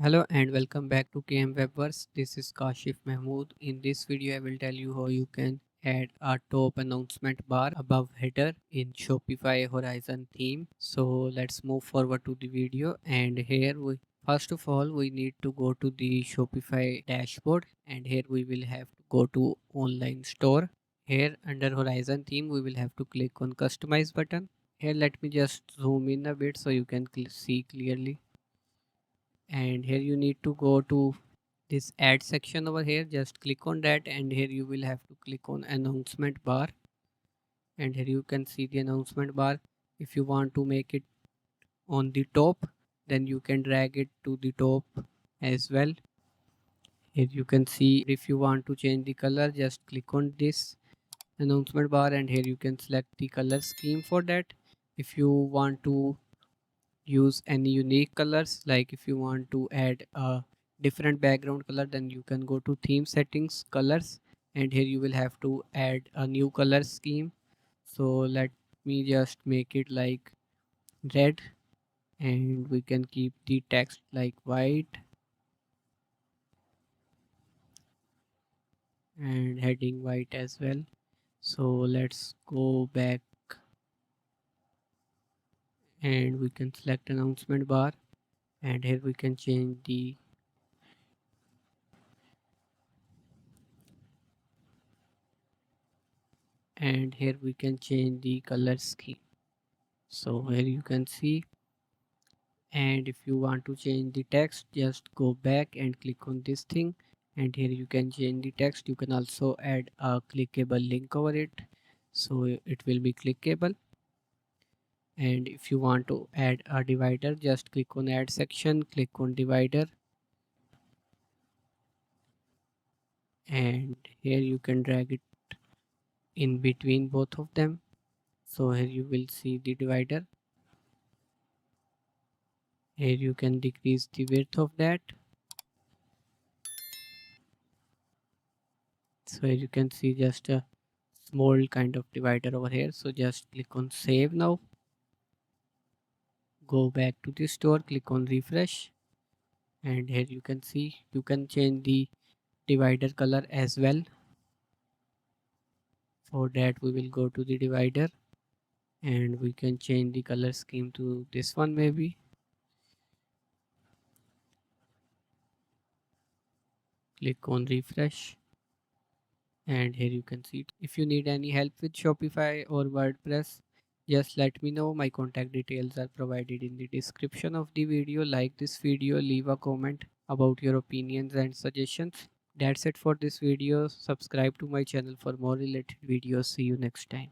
Hello and welcome back to KM Webverse. This is Kashif Mahmood. In this video, I will tell you how you can add a top announcement bar above header in Shopify Horizon theme. So let's move forward to the video. And here we first of all we need to go to the Shopify dashboard, and here we will have to go to online store. Here under Horizon theme, we will have to click on customize button. Here let me just zoom in a bit so you can see clearly, and here you need to go to this add section over here. Just click on that, and here you will have to click on announcement bar, and here you can see the announcement bar. If you want to make it on the top, then you can drag it to the top as well. Here you can see if you want to change the color, just click on this announcement bar, and here you can select the color scheme for that. If you want to use any unique colors, like if you want to add a different background color, then you can go to theme settings, colors, and here you will have to add a new color scheme. So let me just make it like red, and we can keep the text like white and heading white as well. So let's go back, and we can select announcement bar, and here we can change the and here we can change the color scheme. So here you can see, and if you want to change the text, just go back and click on this thing, and here you can change the text. You can also add a clickable link over it, so it will be clickable. And if you want to add a divider, just click on add section, click on divider, and here you can drag it in between both of them. So here you will see the divider. Here you can decrease the width of that. So here you can see just a small kind of divider over here. So just click on save now. Go back to the store, click on refresh, and here you can see you can change the divider color as well. For that we will go to the divider, and we can change the color scheme to this one maybe. Click on refresh, and here you can see it. If you need any help with Shopify or WordPress, just let me know. My contact details are provided in the description of the video. Like this video, leave a comment about your opinions and suggestions. That's it for this video. Subscribe to my channel for more related videos. See you next time.